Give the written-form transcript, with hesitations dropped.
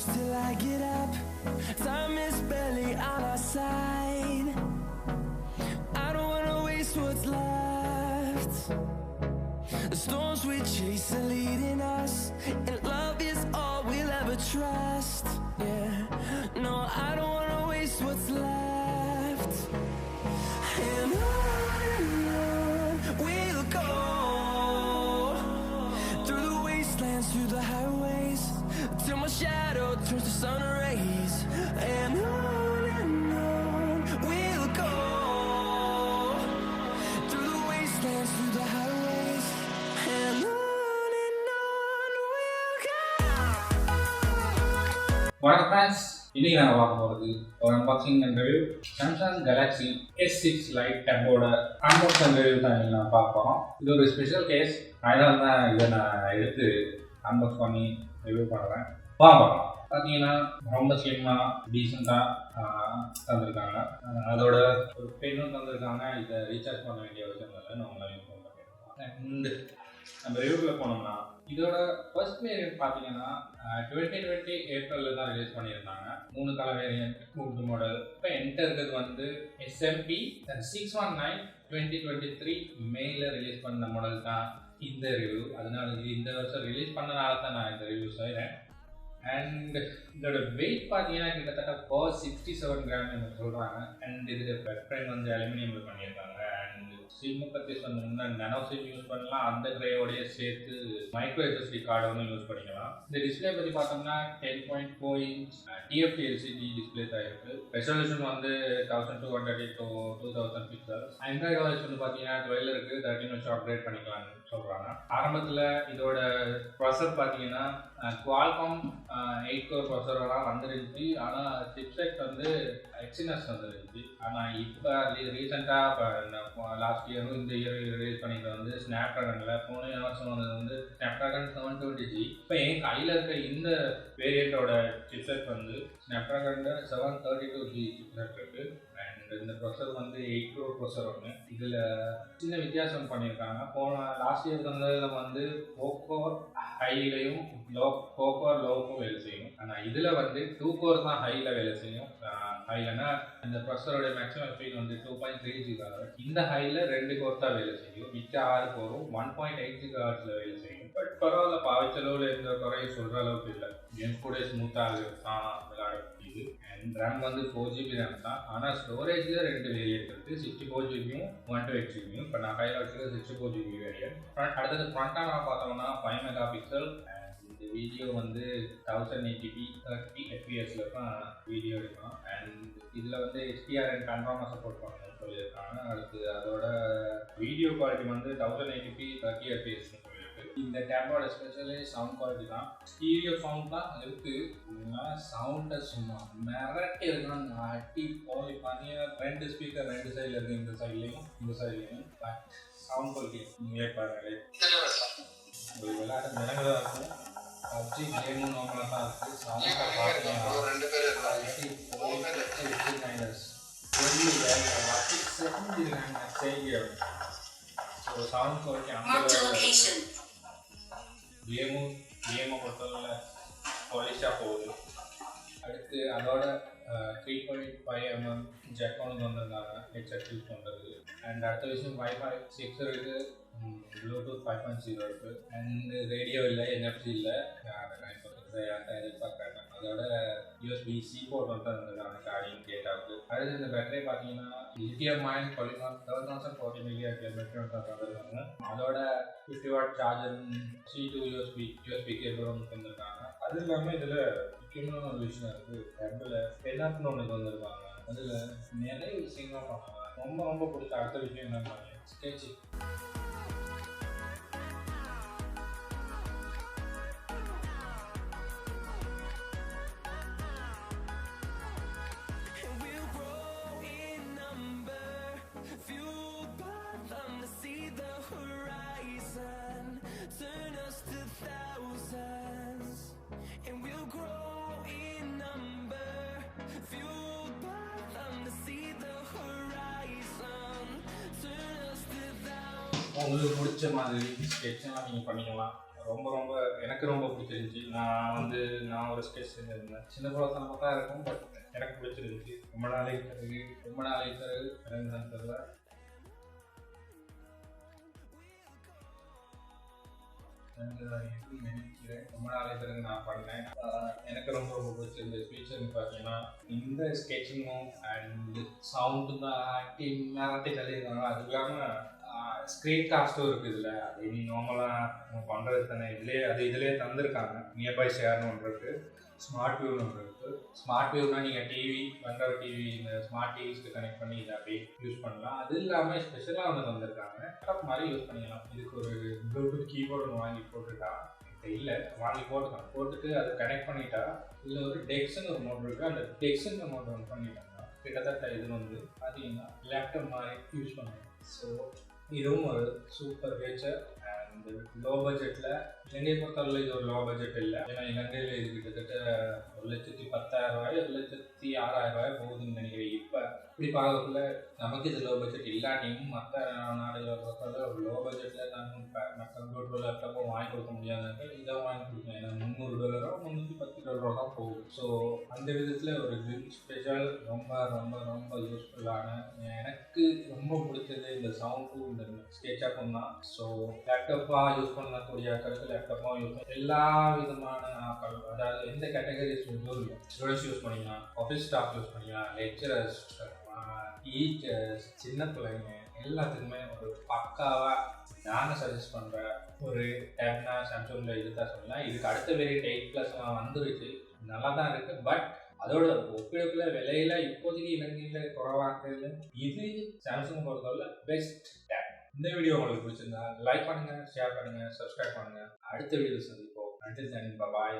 close till I get up. Time is barely on our side. I don't wanna waste what's left. The storms we chase are leading us, and love is all we'll ever trust. Yeah, no, I don't wanna waste what's left. And on we'll go, through the wastelands, through the highways, till my shadow turns to sun rays. And on we'll go, through the wastelands, through the highways, and on we'll go. வணக்கம் friends, இன்னைக்கு நாங்கள் பார்க்க போகிறது ஒரு unboxing and review Samsung Galaxy S6 Lite டேப்போட unbox and review தான் இன்னைக்கு நான் பார்க்க போகிறோம். இது ஒரு ஸ்பெஷல் கேஸ், அதனால தான் இதை நான் எடுத்து அன்பாக்ஸ் பண்ணி ரிவ்யூ பண்ணுறேன். பார்க்கலாம். பார்த்தீங்கன்னா ரொம்ப ஸ்லிம்மாக டீசெண்டாக தந்திருக்காங்க. அதோட ஒரு பெண்ணும் தந்திருக்காங்க. இதை ரீசார்ஜ் பண்ண வேண்டிய அவசியம் இல்லைன்னு உங்களை இன்ஃபார்ம் பண்ணியிருக்காங்க. நம்ம ரிவ்யூவில் போனோம்னா இதோட ஃபர்ஸ்ட் வேரியன்ட் பார்த்தீங்கன்னா 2020 ஏப்ரலில் தான் ரிலீஸ் பண்ணியிருந்தாங்க. 3 கலர் வேரியன்ட், 3 மாடல். இப்போ என்கிட்ட இருக்கிறது வந்து SMP 619 2023 மேல ரிலீஸ் பண்ண மாடல் தான் இந்த ரிவ்யூ. அதனால இது இந்த வருஷம் ரிலீஸ் பண்ணனால தான் நான் இந்த ரிவ்யூ செய்கிறேன். அண்ட் இதோட வெயிட் பார்த்தீங்கன்னா கிட்டத்தட்ட 67 கிராம் சொல்கிறாங்க. அண்ட் இது ஃப்ரேம் வந்து அலுமினியம் பண்ணியிருக்காங்க. அண்ட் சிம்மு பற்றி சொன்னோம்னா நானோ சிம் யூஸ் பண்ணலாம், அந்த ட்ரையோடையே சேர்த்து மைக்ரோ எஸ்எஸ்டி கார்டு ஒன்று யூஸ் பண்ணிக்கலாம். இந்த டிஸ்பிளே பற்றி பார்த்தோம்னா 10.4 இன்ச் TFT LCD டிஸ்பிளே தான் இருக்குது. ரெசல்யூஷன் வந்து 1200 to 2000 பிக்சல்ஸ். ஆண்ட்ராய்டு வாய்ஸ் வந்து பார்த்தீங்கன்னா 12 இருக்குது, 13 வச்சு அப்கிரேட் பண்ணிக்கலாம்னு சொல்கிறாங்க. ஆரம்பத்தில் இதோட ப்ராசர் பார்த்தீங்கன்னா Qualcomm 8 கோர் ப்ராசரோலாம் வந்துருந்துச்சு. ஆனால் சிப்செட் வந்து Exynos வந்துருந்துச்சு. ஆனால் இப்போ ரீசெண்டாக இப்போ லாஸ்ட் இயரும் இந்த இயர் ரிலீஸ் பண்ணிட்டு வந்து ஸ்னாப் ட்ராகனில் போன வருஷம் வந்தது வந்து ஸ்னாப் ட்ராகன் 720G. இப்போ என் கையில் இருக்க இந்த வேரியண்ட்டோட சிப்செட் வந்து ஸ்னாப் ட்ராகனில் 732G சிப்செட் இருக்குது. அண்ட் இந்த ப்ரொசர் வந்து 8 கோர் ப்ரொசர் ஒன்று. இதில் சின்ன வித்தியாசம் பண்ணியிருக்காங்க. போன லாஸ்ட் இயர் வந்ததில் வந்து போக்கோர் ஹைலையும் போக்கோர் லோவுக்கும் வேலை செய்யும். ஆனால் இதில் வந்து 2 கோர் தான் ஹையில் வேலை செய்யும். ஹைலனா இந்த ப்ரொசரோட மேக்ஸிமம் ஸ்பீட் வந்து 2.3 GHz. இந்த ஹையில் 2 கோர் தான் வேலை செய்யும். மிச்ச 6 கோரும் 1.8 GHz வேலை செய்யும். பட் பரவாயில்ல, பாவச்சலோடு எந்த குறையும் சொல்கிற அளவுக்கு இல்லை. கேம்ஸ் கூட ஸ்மூத்தாக விளையாட முடியுது. அண்ட் ரேம் வந்து 4GB ரேம் தான். ஆனால் ஸ்டோரேஜில் 2 வேரியன்ட் இருக்குது, 64GBயும் 128GB. இப்போ நான் கையில் வச்சுருக்க 64GB வேரியன்ட். அடுத்தது ஃப்ரண்ட் கேமரா பார்த்தோம்னா 5 மெகா பிக்சல். இந்த வீடியோ வந்து 1080p 30 fps தான் வீடியோ எடுக்கலாம். அண்ட் இதில் வந்து HDR அண்ட் பேனோராமா சப்போர்ட் பண்ணணும்னு சொல்லியிருக்காங்க. அடுத்து அதோட வீடியோ குவாலிட்டி வந்து 1080p 30 fps சொல்லியிருக்கு. இந்த டேப்போட ஸ்பெஷலி சவுண்ட் குவாலிட்டி தான். ஸ்டீரியோ சவுண்ட் தான் இருக்குது. சவுண்டை சும்மா மிரட்டி இருக்கணும். அட்டி போய் பார்த்தீங்கன்னா 2 ஸ்பீக்கர் 2 சைடில் இருக்குது, இந்த சைட்லேயும் இந்த சைட்லேயும். பட் சவுண்ட் குவாலிட்டி நீங்களே பாருங்களே, ஒரு விளையாட மிளகதாக இருக்கும். பப்ஜி கேமும் நார்மலாக தான் இருக்குது. சவுண்டை பார்த்தீங்கன்னா ஸோ சவுண்ட் குவாலிட்டி அந்த கேமை பொறுத்தவரை பாலிஷாக போகுது. அடுத்து அதோட 3.5mm ஜெக் ஒன்று வந்திருந்தாங்க ஹெட்செட் யூஸ் பண்ணுறது. அண்ட் அடுத்த விஷயம் Wi-Fi 6 இருக்குது, ப்ளூடூத் 5.0 இருக்குது. அண்ட் ரேடியோ இல்லை, NFC இல்லை. எதிர்பார்க்குறாங்க. அதோட USB-C போர்ட் வந்து தந்துருக்காங்க சார்ஜிங் டேட்டாவுக்கு. அடுத்து இந்த பேட்டரி பார்த்தீங்கன்னா லித்தியம் அயன் பாலிமர் 3040 mAh தந்துருக்காங்க. அதோட 50 watt charger, C2 USB cable ஒன்று தந்துருக்காங்க. அது இல்லாமல் இதில் முக்கியமான ஒரு விஷயம் இருக்குது, ரெண்டில் பெனாப்னு ஒன்று வந்திருக்காங்க. அதில் நிறைய விஷயங்கள் பண்ணாங்க. ரொம்ப பிடிச்ச அடுத்த விஷயம் என்னன்னு sketching. Turn us to thousands, and we'll grow in number, fueled by them to see the horizon. Turn us to thousands. உங்களுக்கு பிடிச்ச மாதிரி ஸ்கெட்செல்லாம் நீங்கள் பண்ணிக்கலாம். ரொம்ப ரொம்ப எனக்கு ரொம்ப பிடிச்சிருந்துச்சி. நான் ஒரு ஸ்கெட்ச் செஞ்சிருந்தேன். சின்ன பழத்தனமாக தான் இருக்கும், பட் எனக்கு பிடிச்சிருந்துச்சி. ரொம்ப நாளைக்கு பிறகு தெரியல. ரொம்ப நாளைக்கு பிறகு நான் பண்ணேன். எனக்கு ரொம்ப ரொம்ப பிடிச்சிருந்த ஃபீச்சர்னு பார்த்தீங்கன்னா, இந்த ஸ்கெட்சிங்கும் அண்ட் சவுண்டு தான் நேரத்தை தள்ளியிருக்காங்க. அது இல்லாமல் ஸ்க்ரீன் காஸ்ட்டும் இருக்குது இதில். அது நீ நார்மலாக நம்ம பண்ணுறது தானே. இதுலேயே தந்திருக்காங்க. நியர்பை ஷேர்னு ஒன்று இருக்குது, ஸ்மார்ட் வியூன்னு ஒன்று இருக்குது. ஸ்மார்ட் வியூனா நீங்கள் டிவி இந்த ஸ்மார்ட் டிவிஸ்க்கு கனெக்ட் பண்ணி இதை அப்படியே யூஸ் பண்ணலாம். அது இல்லாமல் ஸ்பெஷலாக ஒன்று தந்திருக்காங்க, லேப்டாப் மாதிரி யூஸ் பண்ணிக்கலாம். இதுக்கு ஒரு ப்ளூடூத் கீபோர்டு ஒன்று வாங்கி போட்டுட்டான். இல்லை வாங்கி போட்டுட்டு அதை கனெக்ட் பண்ணிட்டா இதில் ஒரு டெக்ஸ்ன்னு ஒரு மோட் இருக்குது. அந்த டெக்ஸ்ன்ற மோட் ஒன்று பண்ணிட்டாங்க. கிட்டத்தட்ட இது பார்த்தீங்கன்னா லேப்டாப் மாதிரி யூஸ் பண்ணுவோம். ஸோ இதுவும் ஒரு சூப்பர் ஃபீச்சர். அண்ட் லோ பட்ஜெட்டில், இலங்கையை பொறுத்தவரை இது ஒரு லோ பட்ஜெட் இல்லை. ஏன்னா இலங்கையில் இது கிட்டத்தட்ட 1,10,000 1,06,000 போகுதுன்னு நினைக்கிறேன். இப்போ இப்படி பார்க்கக்குள்ள நமக்கு இது லோ பட்ஜெட் இல்லாட்டியும் மற்ற நாடுகளை பொறுத்தவரை ஒரு லோ பட்ஜெட்டில் நம்ம கம்ப்யூட்டர் லேப்டாப்பும் வாங்கி கொடுக்க முடியாதுனாக்க இதை வாங்கி கொடுக்கணும். ஏன்னா $300 $310 தான் போகுது. ஸோ அந்த விதத்தில் ஒரு ஸ்பெஷல் ரொம்ப ரொம்ப ரொம்ப யூஸ்ஃபுல்லான, எனக்கு ரொம்ப பிடிச்சது இந்த சவுண்டும் இந்த ஸ்கெட்சாப்பும் தான். ஸோ லேப்டாப்பாக யூஸ் பண்ணக்கூடிய லேப்டாப்பாக யூஸ் பண்ண எல்லா விதமான ஆக்கள், அதாவது எந்த கேட்டகரிஸ் இல்லை. ஸ்டூடெண்ட்ஸ் யூஸ் பண்ணிக்கலாம், ஆஃபீஸ் ஸ்டாஃப் யூஸ் பண்ணிக்கலாம், லெக்சரர்ஸ், டீச்சர்ஸ், சின்ன பிள்ளைங்க எல்லாத்துக்குமே ஒரு பக்காவாக நாங்கள் சஜஸ்ட் பண்ணுற ஒரு டேப்னா சாம்சங்கில் இது தான் சொல்லலாம். இதுக்கு அடுத்த வேரியன்ட் 8+ வந்துருச்சு, நல்லா தான் இருக்குது. பட் அதோட ஒப்பிடக்குள்ள விலையில இப்போதைக்கு இலங்கையில் குறைவாக்குறது இது சாம்சங் பொறுத்தவரை பெஸ்ட் டேப். இந்த வீடியோ உங்களுக்கு பிடிச்சிருந்தா லைக் பண்ணுங்க, ஷேர் பண்ணுங்க, சப்ஸ்கிரைப் பண்ணுங்க. அடுத்த வீடியோ சந்திப்போம். Until then, bye bye.